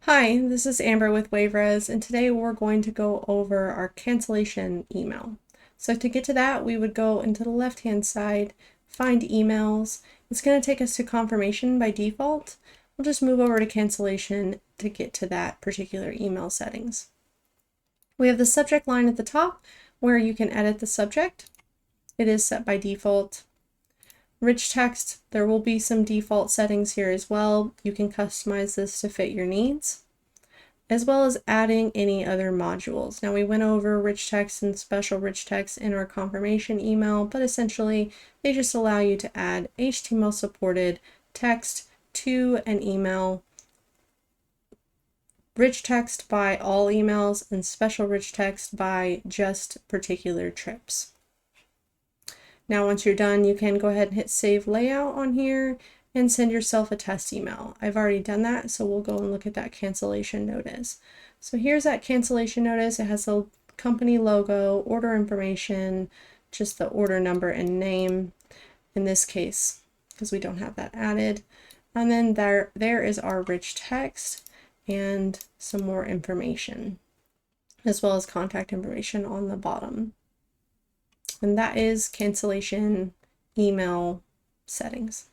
Hi, this is Amber with WaveRez, and today we're going to go over our cancellation email. So to get to that, we would go into the left-hand side, find emails. It's going to take us to confirmation by default. We'll just move over to cancellation to get to that particular email settings. We have the subject line at the top where you can edit the subject. It is set by default. Rich text, there will be some default settings here as well. You can customize this to fit your needs, as well as adding any other modules. Now we went over rich text and special rich text in our confirmation email, but essentially they just allow you to add HTML supported text to an email, rich text by all emails, and special rich text by just particular trips. Now once you're done, you can go ahead and hit save layout on here and send yourself a test email. I've already done that, so we'll go and look at that cancellation notice. So here's that cancellation notice. It has the company logo, order information, just the order number and name in this case, because we don't have that added. And then there is our rich text and some more information, as well as contact information on the bottom. And that is cancellation email settings.